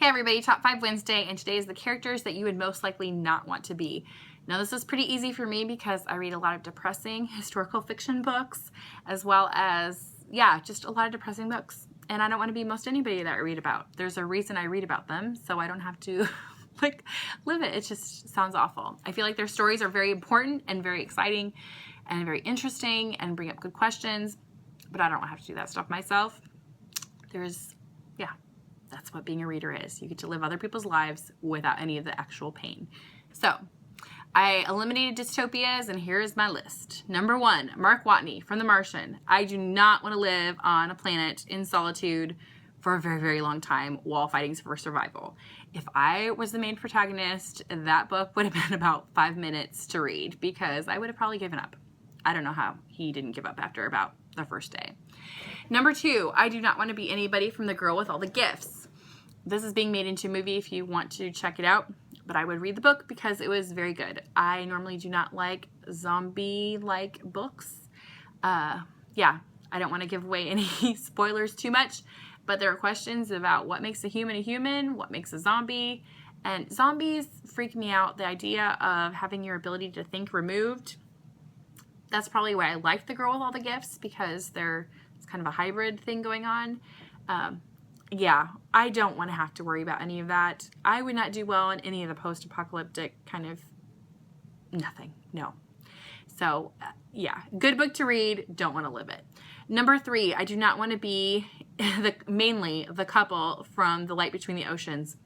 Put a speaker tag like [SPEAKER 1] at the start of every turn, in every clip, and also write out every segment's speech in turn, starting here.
[SPEAKER 1] Hey everybody, Top 5 Wednesday, and today is the characters that you would most likely not want to be. Now this is pretty easy for me because I read a lot of depressing historical fiction books, as well as, just a lot of depressing books. And I don't want to be most anybody that I read about. There's a reason I read about them, so I don't have to live it. It just sounds awful. I feel like their stories are very important and very exciting and very interesting and bring up good questions, but I don't have to do that stuff myself. That's what being a reader is. You get to live other people's lives without any of the actual pain. So I eliminated dystopias, and here's my list. Number 1, Mark Watney from The Martian. I do not want to live on a planet in solitude for a very, very long time while fighting for survival. If I was the main protagonist, that book would have been about 5 minutes to read because I would have probably given up. I don't know how he didn't give up after about the first day. Number 2, I do not want to be anybody from The Girl with All the Gifts. This is being made into a movie if you want to check it out, but I would read the book because it was very good. I normally do not like zombie-like books. I don't want to give away any spoilers too much, but there are questions about what makes a human, what makes a zombie, and zombies freak me out. The idea of having your ability to think removed. That's probably why I like The Girl with All the Gifts, because it's kind of a hybrid thing going on. I don't want to have to worry about any of that. I would not do well in any of the post-apocalyptic kind of nothing. No. So, good book to read. Don't want to live it. Number 3, I do not want to be mainly the couple from The Light Between the Oceans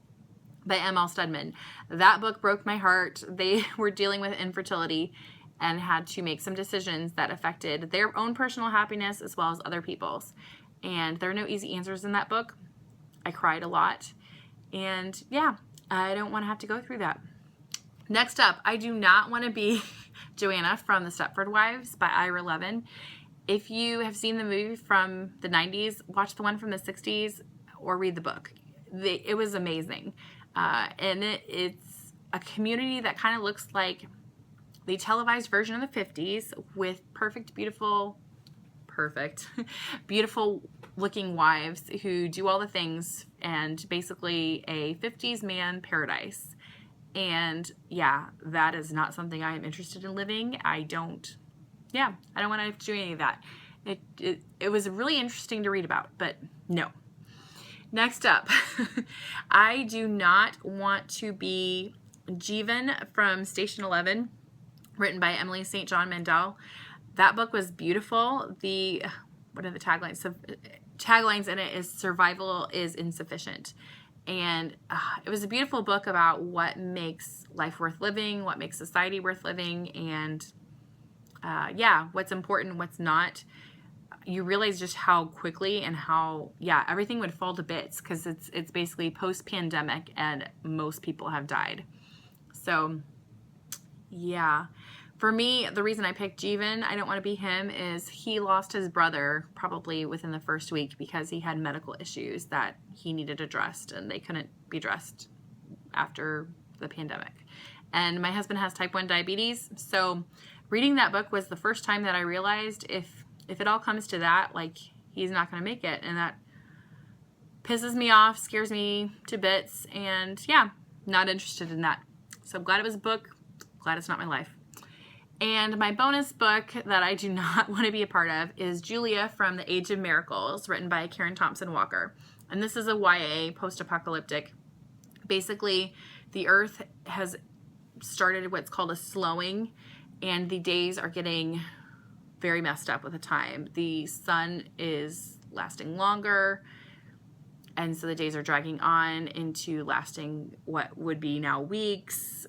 [SPEAKER 1] by M.L. Stedman. That book broke my heart. They were dealing with infertility and had to make some decisions that affected their own personal happiness as well as other people's. And there are no easy answers in that book. I cried a lot. And I don't want to have to go through that. Next up, I do not want to be Joanna from the Stepford Wives by Ira Levin. If you have seen the movie from the 90s, watch the one from the 60s or read the book. It was amazing. And it's a community that kind of looks like the televised version of the 50s with beautiful looking wives who do all the things, and basically a 50s man paradise. And that is not something I am interested in living. I don't want to have to do any of that. It was really interesting to read about, but no. Next up, I do not want to be Jeevan from Station 11, written by Emily St. John Mandel. That book was beautiful. What are the taglines? So, taglines in it is survival is insufficient. And it was a beautiful book about what makes life worth living, what makes society worth living, and what's important, what's not. You realize just how quickly and how, everything would fall to bits because it's basically post-pandemic and most people have died. So, For me, the reason I picked Jeevan, I don't want to be him, is he lost his brother probably within the first week because he had medical issues that he needed addressed, and they couldn't be addressed after the pandemic. And my husband has type 1 diabetes, so reading that book was the first time that I realized if it all comes to that, he's not going to make it, and that pisses me off, scares me to bits, and not interested in that. So I'm glad it was a book, glad it's not my life. And my bonus book that I do not want to be a part of is Julia from the Age of Miracles, written by Karen Thompson Walker. And this is a YA, post-apocalyptic. Basically, the earth has started what's called a slowing, and the days are getting very messed up with the time. The sun is lasting longer, and so the days are dragging on into lasting what would be now weeks.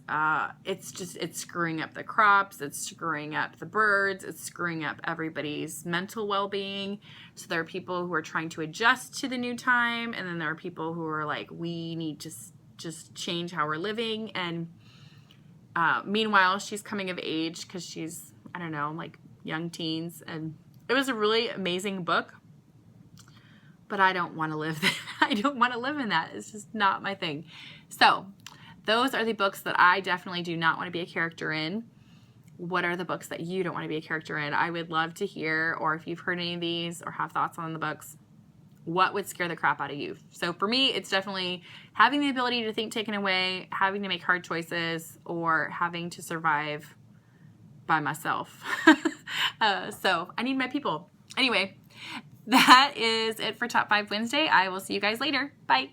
[SPEAKER 1] It's screwing up the crops, it's screwing up the birds, it's screwing up everybody's mental well-being. So there are people who are trying to adjust to the new time, and then there are people who are like, we need to just change how we're living. And meanwhile, she's coming of age because she's, young teens. And it was a really amazing book. But I don't want to live there. I don't want to live in that. It's just not my thing. So those are the books that I definitely do not want to be a character in. What are the books that you don't want to be a character in? I would love to hear, or if you've heard any of these or have thoughts on the books, What would scare the crap out of you? So for me, it's definitely having the ability to think taken away, having to make hard choices, or having to survive by myself. So I need my people. Anyway, that is it for Top 5 Wednesday. I will see you guys later. Bye.